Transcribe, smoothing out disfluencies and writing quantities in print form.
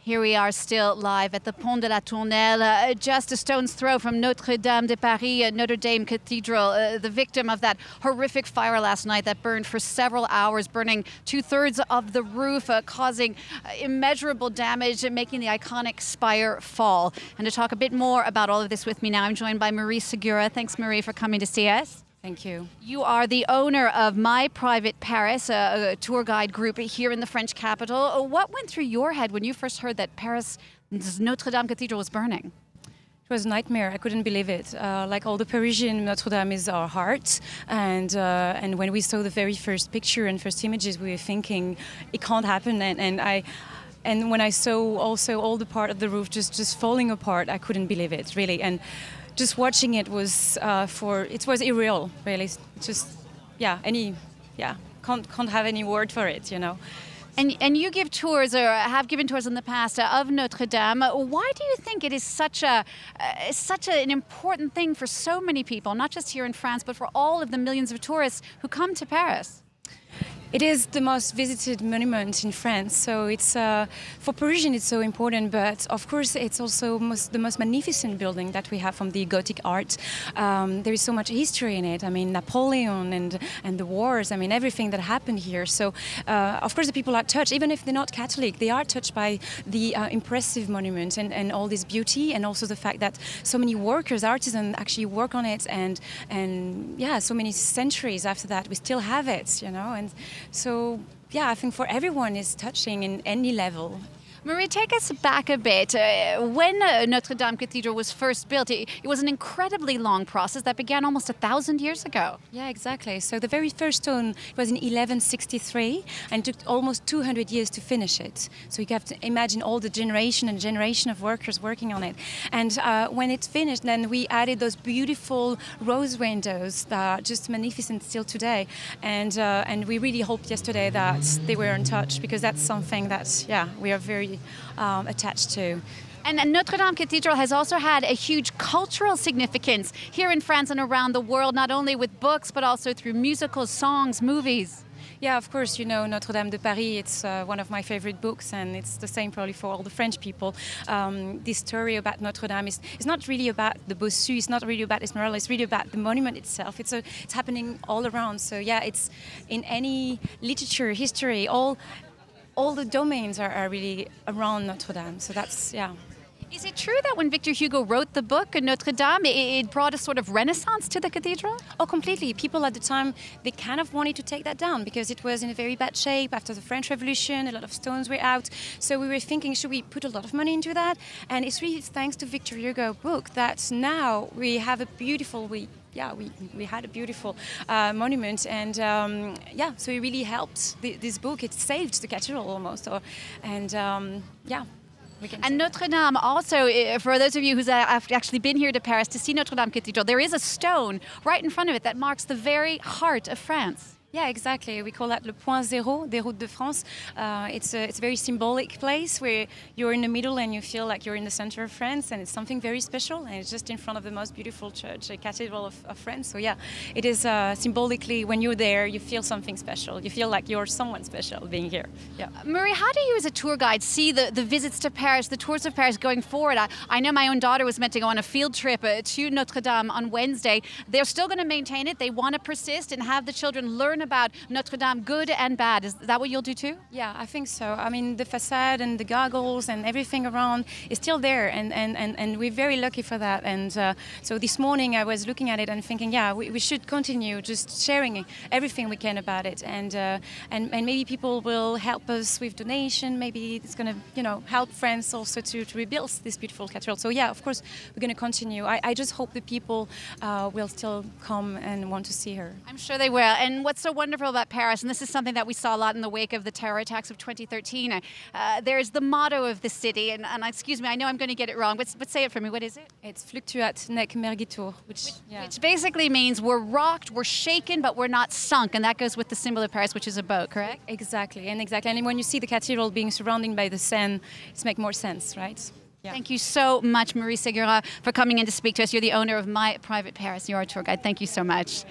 Here we are still live at the Pont de la Tournelle, just a stone's throw from Notre-Dame de Paris, Notre-Dame Cathedral, the victim of that horrific fire last night that burned for several hours, burning 2/3 of the roof, causing immeasurable damage and making the iconic spire fall. And to talk a bit more about all of this with me now, I'm joined by Marie Segura. Thanks, Marie, for coming to see us. Thank you. You are the owner of My Private Paris, a tour guide group here in the French capital. What went through your head when you first heard that Paris' Notre-Dame Cathedral was burning? It was a nightmare. I couldn't believe it. Like all the Parisian, Notre-Dame is our heart. And when we saw the very first picture and first images, we were thinking it can't happen. And when I saw also all the part of the roof just falling apart, I couldn't believe it, really. And just watching it was it was irreal, really. Just can't have any word for it, you know. And you give tours, or have given tours in the past, of Notre Dame. Why do you think it is such an important thing for so many people, not just here in France, but for all of the millions of tourists who come to Paris? It is the most visited monument in France, so it's for Parisians it's so important. But of course, it's also the most magnificent building that we have from the Gothic art. There is so much history in it. I mean, Napoleon and the wars. I mean, everything that happened here. So of course, the people are touched, even if they're not Catholic. They are touched by the impressive monument and all this beauty, and also the fact that so many workers, artisans, actually work on it, and yeah, so many centuries after that, we still have it, you know. And so, yeah, I think for everyone it's touching in any level. Marie, take us back a bit. When Notre-Dame Cathedral was first built, it was an incredibly long process that began almost 1,000 years ago. Yeah, exactly. So the very first stone was in 1163 and took almost 200 years to finish it. So you have to imagine all the generation and generation of workers working on it. And when it's finished, then we added those beautiful rose windows that are just magnificent still today. And we really hoped yesterday that they were untouched, because that's something that, yeah, we are very attached to. And Notre-Dame Cathedral has also had a huge cultural significance here in France and around the world, not only with books, but also through musicals, songs, movies. Yeah, of course, you know, Notre-Dame de Paris, it's one of my favorite books, and it's the same probably for all the French people. This story about Notre-Dame is not really about the Bossu, it's not really about Esmeralda, it's really about the monument itself. It's happening all around. So yeah, it's in any literature, history, all the domains are really around Notre-Dame. So that's, yeah. Is it true that when Victor Hugo wrote the book, Notre-Dame, it brought a sort of renaissance to the cathedral? Oh, completely. People at the time, they kind of wanted to take that down because it was in a very bad shape after the French Revolution. A lot of stones were out. So we were thinking, should we put a lot of money into that? And it's really thanks to Victor Hugo's book that now we have a beautiful, we had a beautiful monument, and yeah, so it really helped this book. It saved the cathedral almost, yeah. And Notre-Dame also, for those of you who've actually been here to Paris to see Notre-Dame Cathedral, there is a stone right in front of it that marks the very heart of France. Yeah, exactly. We call that le point zéro des routes de France. It's a very symbolic place where you're in the middle and you feel like you're in the center of France, and it's something very special, and it's just in front of the most beautiful church, a cathedral of France. So yeah, it is symbolically, when you're there, you feel something special. You feel like you're someone special being here. Yeah. Marie, how do you as a tour guide see the visits to Paris, the tours of Paris going forward? I know my own daughter was meant to go on a field trip to Notre-Dame on Wednesday. They're still going to maintain it. They want to persist and have the children learn about Notre-Dame, good and bad. Is that what you'll do too? Yeah, I think so. I mean, the facade and the goggles and everything around is still there, and we're very lucky for that. And so this morning I was looking at it and thinking, yeah, we should continue just sharing everything we can about it, and maybe people will help us with donation. Maybe it's going to, you know, help France also to rebuild this beautiful cathedral. So yeah, of course we're going to continue. I just hope the people will still come and want to see her. I'm sure they will. And what's so wonderful about Paris, and this is something that we saw a lot in the wake of the terror attacks of 2013, there's the motto of the city, and excuse me, I know I'm going to get it wrong, but say it for me. What is it? It's fluctuat nec mergitur, which basically means we're rocked, we're shaken, but we're not sunk, and that goes with the symbol of Paris, which is a boat, correct? Exactly. And when you see the cathedral being surrounded by the Seine, it makes more sense, right? Yeah. Thank you so much, Marie Segura, for coming in to speak to us. You're the owner of My Private Paris. You're our tour guide. Thank you so much.